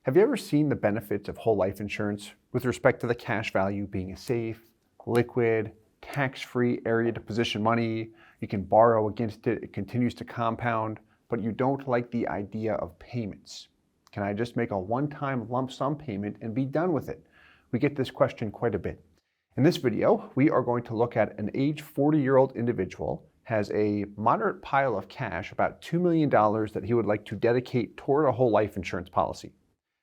Have you ever seen the benefits of whole life insurance with respect to the cash value being a safe, liquid, tax-free area to position money? You can borrow against it, it continues to compound, but you don't like the idea of payments. Can I just make a one-time lump sum payment and be done with it? We get this question quite a bit. In this video, we are going to look at an age 40-year-old individual has a moderate pile of cash, about $2 million that he would like to dedicate toward a whole life insurance policy.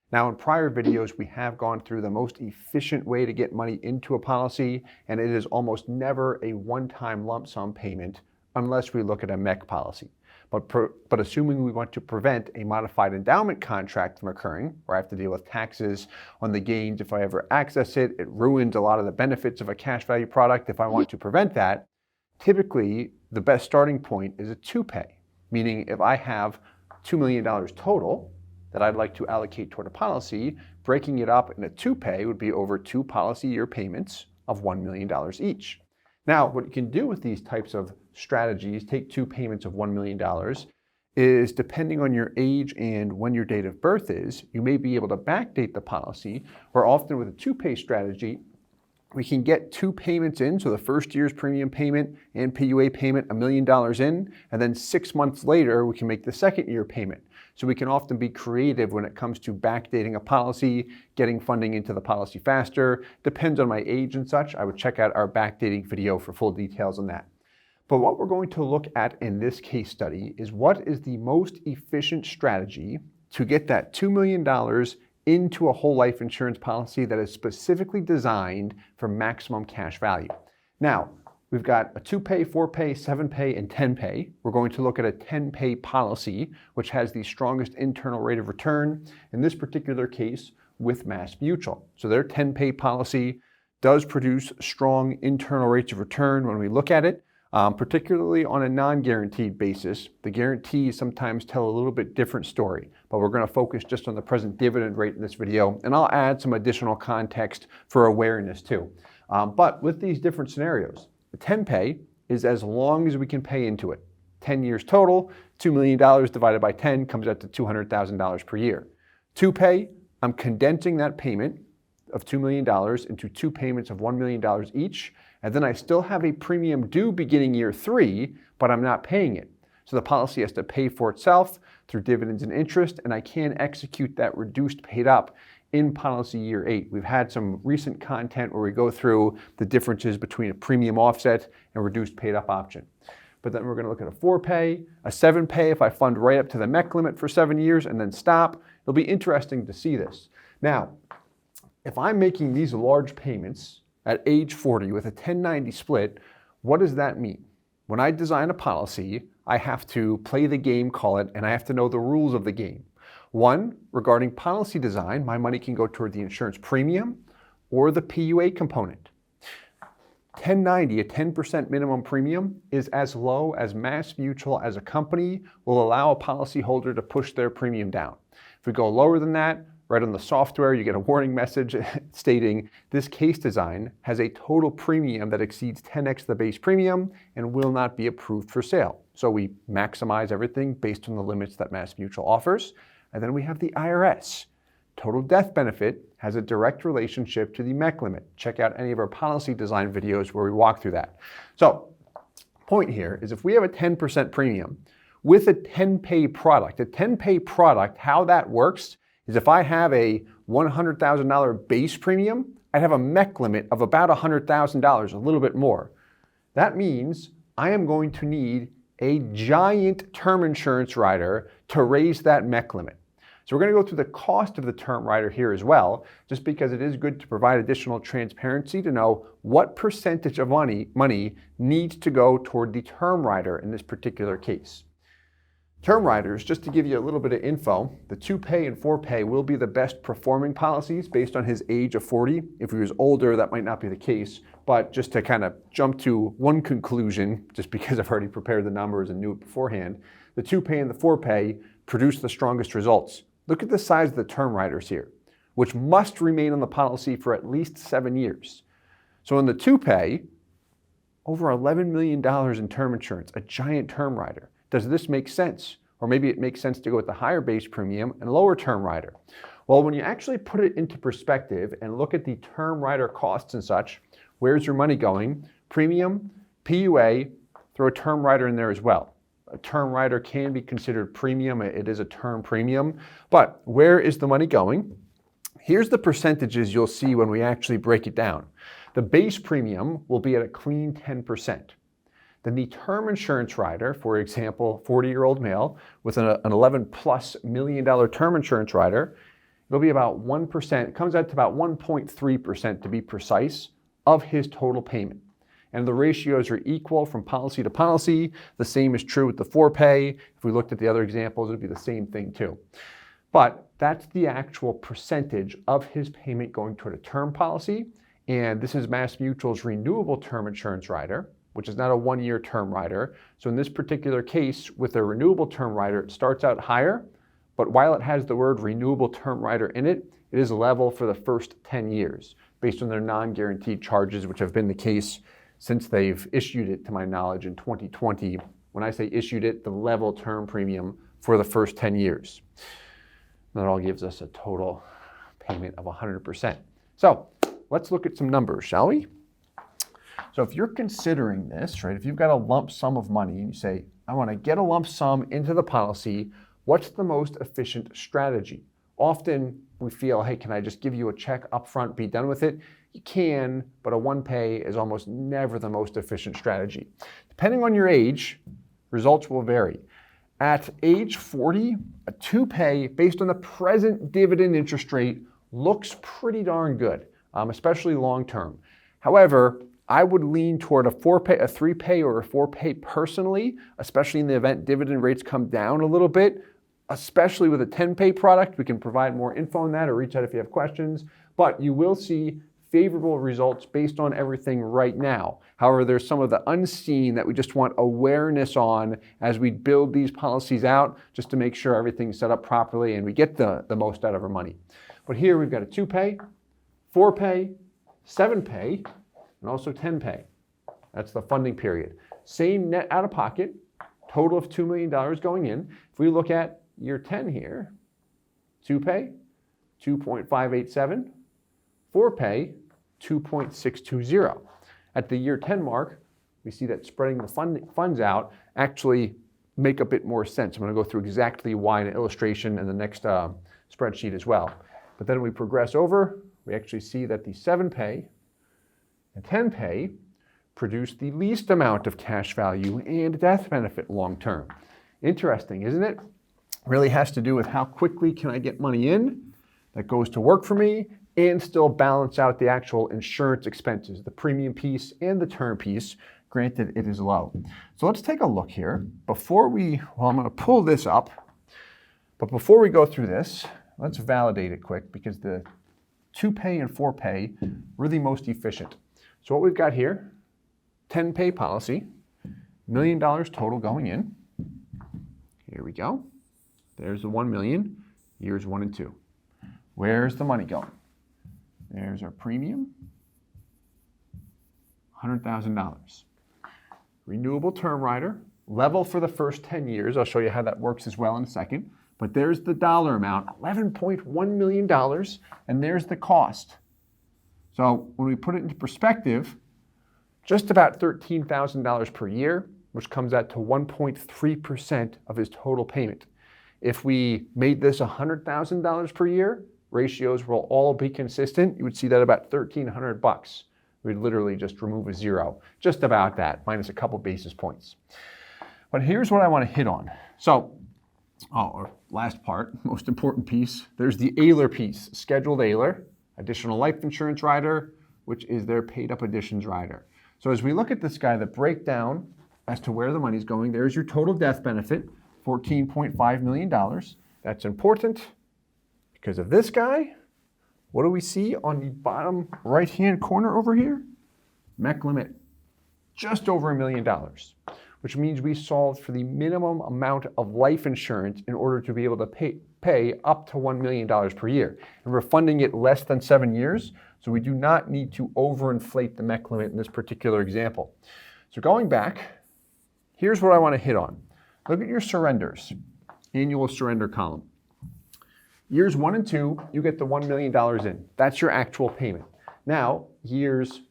Now, in prior videos, we have gone through the most efficient way to get money into a policy, and it is almost never a one-time lump sum payment unless we look at a MEC policy. But assuming we want to prevent a modified endowment contract from occurring, where I have to deal with taxes on the gains if I ever access it, it ruins a lot of the benefits of a cash value product. If I want to prevent that, typically the best starting point is a two-pay, meaning if I have $2 million total that I'd like to allocate toward a policy, breaking it up in a two-pay would be over 2 policy year payments of $1 million each. Now, what you can do with these types of strategies, take 2 payments of $1 million, is depending on your age and when your date of birth is, you may be able to backdate the policy, where often with a two-pay strategy, we can get 2 payments in, so the first year's premium payment and PUA payment $1 million in, and then 6 months later, we can make the second year payment. So we can often be creative when it comes to backdating a policy, getting funding into the policy faster. Depends on my age and such. I would check out our backdating video for full details on that. But what we're going to look at in this case study is what is the most efficient strategy to get that $2 million into a whole life insurance policy that is specifically designed for maximum cash value. Now, we've got a 2-pay, 4-pay, 7-pay, and 10-pay. We're going to look at a 10-pay policy, which has the strongest internal rate of return, in this particular case, with MassMutual. So their 10-pay policy does produce strong internal rates of return when we look at it, particularly on a non-guaranteed basis. The guarantees sometimes tell a little bit different story, but we're going to focus just on the present dividend rate in this video, and I'll add some additional context for awareness too. But with these different scenarios, the 10-pay is as long as we can pay into it. 10 years total, $2 million divided by 10 comes out to $200,000 per year. 2-pay, I'm condensing that payment of $2 million into 2 payments of $1 million each, and then I still have a premium due beginning year 3, but I'm not paying it. So the policy has to pay for itself through dividends and interest, and I can execute that reduced paid up in policy year 8. We've had some recent content where we go through the differences between a premium offset and reduced paid up option. But then we're going to look at a 4-pay, a 7-pay if I fund right up to the MEC limit for 7 years and then stop. It'll be interesting to see this. Now, if I'm making these large payments at age 40 with a 10/90 split, what does that mean? When I design a policy, I have to play the game, call it, and I have to know the rules of the game. One, regarding policy design, my money can go toward the insurance premium or the PUA component. 10/90, a 10% minimum premium, is as low as MassMutual as a company will allow a policyholder to push their premium down. If we go lower than that, right on the software, you get a warning message stating this case design has a total premium that exceeds 10x the base premium and will not be approved for sale. So we maximize everything based on the limits that MassMutual offers. And then we have the IRS. Total death benefit has a direct relationship to the MEC limit. Check out any of our policy design videos where we walk through that. So, point here is if we have a 10% premium with a 10-pay product, how that works is if I have a $100,000 base premium, I'd have a MEC limit of about $100,000, a little bit more. That means I am going to need a giant term insurance rider to raise that MEC limit. So we're going to go through the cost of the term rider here as well, just because it is good to provide additional transparency to know what percentage of money needs to go toward the term rider in this particular case. Term riders, just to give you a little bit of info, the 2-pay and 4-pay will be the best performing policies based on his age of 40. If he was older, that might not be the case, but just to kind of jump to one conclusion, just because I've already prepared the numbers and knew it beforehand, the 2-pay and the 4-pay produce the strongest results. Look at the size of the term riders here, which must remain on the policy for at least 7 years. So in the 2-pay, over $11 million in term insurance, a giant term rider. Does this make sense? Or maybe it makes sense to go with the higher base premium and lower term rider. Well, when you actually put it into perspective and look at the term rider costs and such, where's your money going? Premium, PUA, throw a term rider in there as well. A term rider can be considered premium. It is a term premium. But where is the money going? Here's the percentages you'll see when we actually break it down. The base premium will be at a clean 10%. Then the term insurance rider, for example, 40-year-old male with an $11+ million term insurance rider, it'll be about 1%. It comes out to about 1.3% to be precise of his total payment. And the ratios are equal from policy to policy. The same is true with the 4-pay. If we looked at the other examples, it would be the same thing too. But that's the actual percentage of his payment going toward a term policy. And this is MassMutual's renewable term insurance rider, which is not a 1-year term rider. So in this particular case, with a renewable term rider, it starts out higher, but while it has the word renewable term rider in it, it is level for the first 10 years based on their non-guaranteed charges, which have been the case since they've issued it, to my knowledge, in 2020. When I say issued it, the level term premium for the first 10 years. That all gives us a total payment of 100%. So let's look at some numbers, shall we? So if you're considering this, right, if you've got a lump sum of money and you say, I want to get a lump sum into the policy, what's the most efficient strategy? Often we feel, hey, can I just give you a check up front, be done with it? You can, but a 1-pay is almost never the most efficient strategy. Depending on your age, results will vary. At age 40, a 2-pay based on the present dividend interest rate looks pretty darn good, especially long term. However, I would lean toward a 4-pay, a 3-pay, or a 4-pay personally, especially in the event dividend rates come down a little bit, especially with a 10-pay product. We can provide more info on that or reach out if you have questions, but you will see favorable results based on everything right now. However, there's some of the unseen that we just want awareness on as we build these policies out, just to make sure everything's set up properly and we get the most out of our money. But here we've got a 2-pay, 4-pay, 7-pay, and also 10-pay. That's the funding period. Same net out of pocket, total of $2 million going in. If we look at year 10 here, 2-pay, 2.587, 4-pay, 2.620. At the year 10 mark, we see that spreading the funds out actually make a bit more sense. I'm going to go through exactly why in an illustration in the next spreadsheet as well. But then we progress over, we actually see that the 7-pay and 10-pay produce the least amount of cash value and death benefit long term. Interesting, isn't it? Really has to do with how quickly can I get money in that goes to work for me and still balance out the actual insurance expenses, the premium piece and the term piece. Granted, it is low. So let's take a look here. I'm going to pull this up, but before we go through this, let's validate it quick because the 2-pay and 4-pay were the most efficient. So what we've got here, 10-pay policy, $1 million total going in. Here we go. There's the 1 million, years 1 and 2. Where's the money going? There's our premium, $100,000. Renewable term rider, level for the first 10 years. I'll show you how that works as well in a second. But there's the dollar amount, $11.1 million, and there's the cost. So when we put it into perspective, just about $13,000 per year, which comes out to 1.3% of his total payment. If we made this $100,000 per year, ratios will all be consistent. You would see that about $1,300. We'd literally just remove a zero, just about that, minus a couple basis points. But here's what I want to hit on. So, our last part, most important piece, there's the AILR piece, scheduled AILR, additional life insurance rider, which is their paid up additions rider. So as we look at this guy, the breakdown as to where the money's going, there's your total death benefit, $14.5 million. That's important because of this guy. What do we see on the bottom right-hand corner over here? MEC limit, just over $1 million, which means we solved for the minimum amount of life insurance in order to be able to pay up to $1 million per year. And we're funding it less than 7 years, so we do not need to overinflate the MEC limit in this particular example. So going back, here's what I want to hit on. Look at your surrenders, annual surrender column. Years 1 and 2, you get the $1 million in. That's your actual payment. Now, years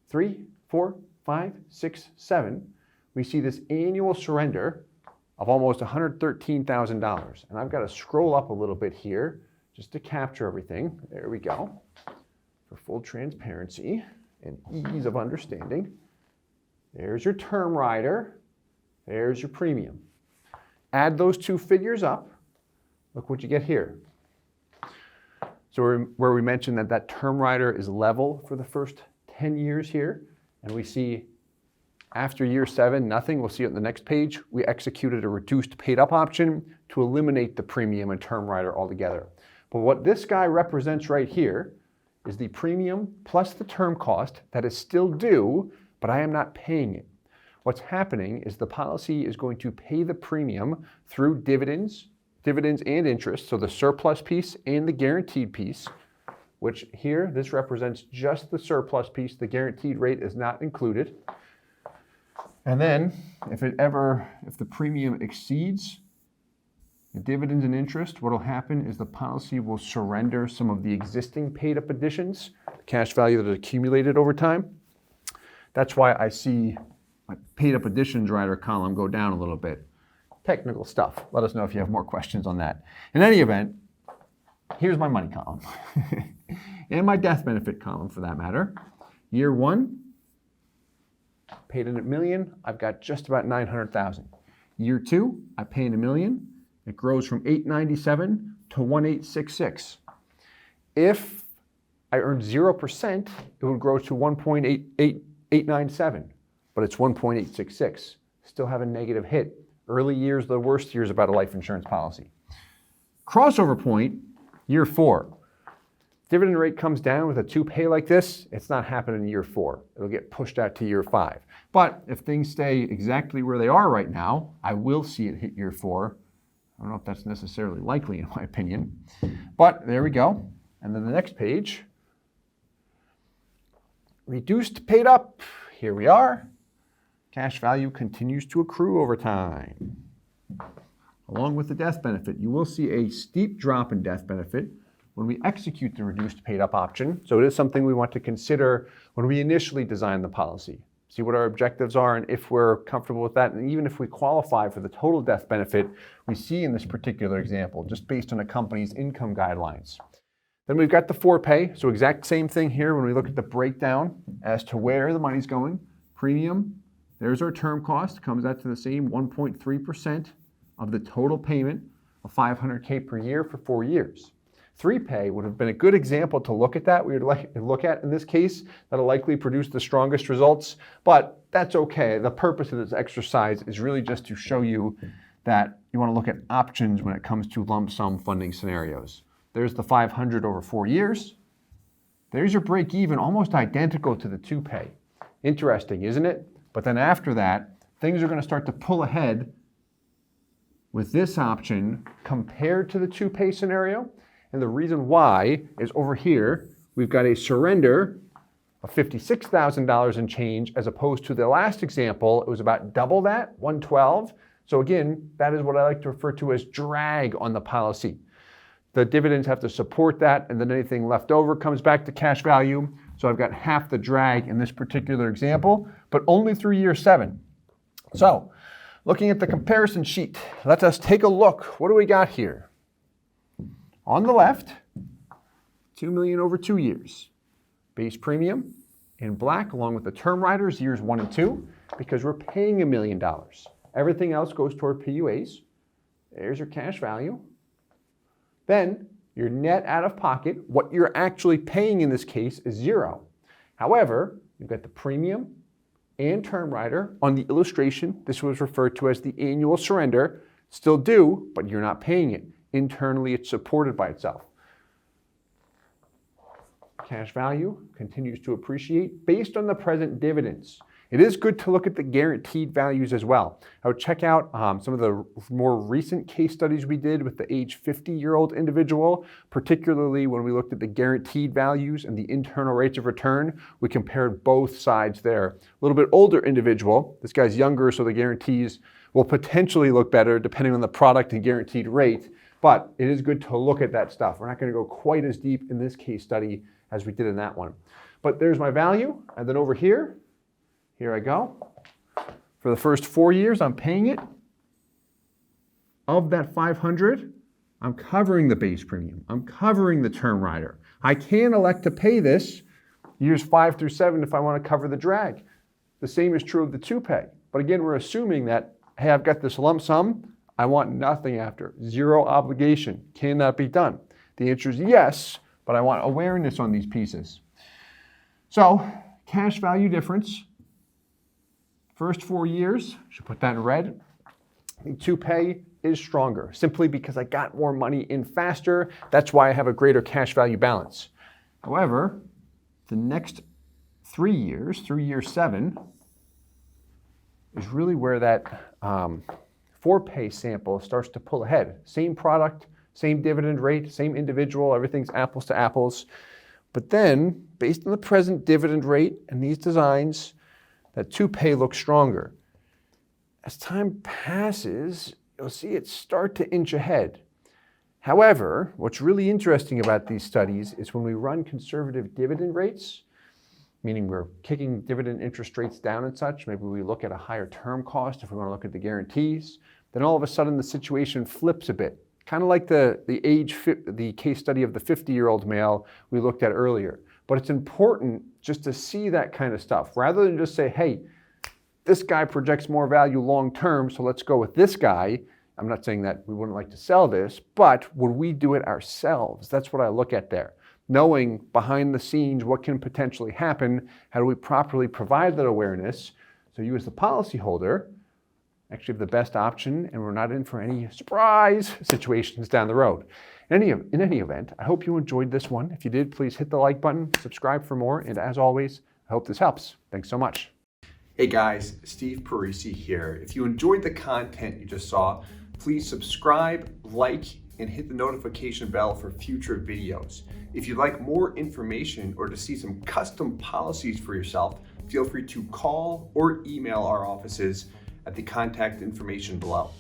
3, 4, 5, 6, 7, we see this annual surrender of almost $113,000. And I've got to scroll up a little bit here just to capture everything. There we go. For full transparency and ease of understanding. There's your term rider. There's your premium. Add those two figures up. Look what you get here. So where we mentioned that that term rider is level for the first 10 years here, and we see after year 7, nothing. We'll see it on the next page. We executed a reduced paid up option to eliminate the premium and term rider altogether. But what this guy represents right here is the premium plus the term cost that is still due, but I am not paying it. What's happening is the policy is going to pay the premium through dividends and interest, so the surplus piece and the guaranteed piece, which here, this represents just the surplus piece. The guaranteed rate is not included. And then, if the premium exceeds the dividends and interest, what will happen is the policy will surrender some of the existing paid up additions, cash value that has accumulated over time. That's why I see my paid up additions rider column go down a little bit. Technical stuff. Let us know if you have more questions on that. In any event, here's my money column and my death benefit column for that matter. Year 1, paid in $1 million, I've got just about $900,000. Year 2, I pay in $1 million. It grows from $897 to $1,866. If I earned 0%, it would grow to $1.897, but it's $1.866. Still have a negative hit. Early years, the worst years about a life insurance policy. Crossover point, year 4. Dividend rate comes down with a 2-pay like this, it's not happening in year 4. It'll get pushed out to year 5. But if things stay exactly where they are right now, I will see it hit year 4. I don't know if that's necessarily likely in my opinion, but there we go. And then the next page, reduced paid up, here we are. Cash value continues to accrue over time. Along with the death benefit, you will see a steep drop in death benefit when we execute the reduced paid up option. So it is something we want to consider when we initially design the policy. See what our objectives are and if we're comfortable with that. And even if we qualify for the total death benefit we see in this particular example, just based on a company's income guidelines. Then we've got the 4-pay. So exact same thing here when we look at the breakdown as to where the money's going. Premium, there's our term cost, comes out to the same 1.3% of the total payment of $500K per year for 4 years. 3-pay would have been a good example to look at that. We would look at in this case, that'll likely produce the strongest results, but that's okay. The purpose of this exercise is really just to show you that you want to look at options when it comes to lump sum funding scenarios. There's the 500 over 4 years. There's your break even, almost identical to the 2-pay. Interesting, isn't it? But then after that, things are going to start to pull ahead with this option compared to the 2-pay scenario. And the reason why is over here, we've got a surrender of $56,000 and change, as opposed to the last example, it was about double that, 112. So again, that is what I like to refer to as drag on the policy. The dividends have to support that, and then anything left over comes back to cash value. So I've got half the drag in this particular example, but only through year 7. So looking at the comparison sheet, let us take a look. What do we got here? On the left, $2 million over 2 years. Base premium in black along with the term riders, years 1 and 2, because we're paying $1 million. Everything else goes toward PUAs. There's your cash value. Then your net out of pocket, what you're actually paying in this case is 0. However, you've got the premium and term rider. On the illustration, this was referred to as the annual surrender, still due, but you're not paying it. Internally, it's supported by itself. Cash value continues to appreciate based on the present dividends. It is good to look at the guaranteed values as well. I would check out some of the more recent case studies we did with the age 50-year-old individual, particularly when we looked at the guaranteed values and the internal rates of return. We compared both sides there. A little bit older individual, this guy's younger, so the guarantees will potentially look better depending on the product and guaranteed rate. But it is good to look at that stuff. We're not going to go quite as deep in this case study as we did in that one. But there's my value. And then over here I go. For the first 4 years, I'm paying it. Of that 500, I'm covering the base premium. I'm covering the term rider. I can elect to pay this years 5 through 7 if I want to cover the drag. The same is true of the 2-pay. But again, we're assuming that, hey, I've got this lump sum. I want nothing after. Zero obligation. Can that be done? The answer is yes, but I want awareness on these pieces. So, cash value difference. First 4 years, should put that in red. The 2-pay is stronger, simply because I got more money in faster. That's why I have a greater cash value balance. However, the next 3 years, through year 7, is really where that 4-pay sample starts to pull ahead. Same product, same dividend rate, same individual, everything's apples to apples. But then, based on the present dividend rate and these designs, that 2-pay looks stronger. As time passes, you'll see it start to inch ahead. However, what's really interesting about these studies is when we run conservative dividend rates, meaning we're kicking dividend interest rates down and such, maybe we look at a higher term cost if we want to look at the guarantees, then all of a sudden the situation flips a bit. Kind of like the case study of the 50-year-old male we looked at earlier. But it's important just to see that kind of stuff, rather than just say, hey, this guy projects more value long term, so let's go with this guy. I'm not saying that we wouldn't like to sell this, but would we do it ourselves? That's what I look at there. Knowing behind the scenes what can potentially happen, how do we properly provide that awareness so you as the policyholder actually have the best option and we're not in for any surprise situations down the road. In any event, I hope you enjoyed this one. If you did, please hit the like button, subscribe for more, and as always, I hope this helps. Thanks so much. Hey guys, Steve Parisi here. If you enjoyed the content you just saw, please subscribe, like, and hit the notification bell for future videos. If you'd like more information or to see some custom policies for yourself, feel free to call or email our offices at the contact information below.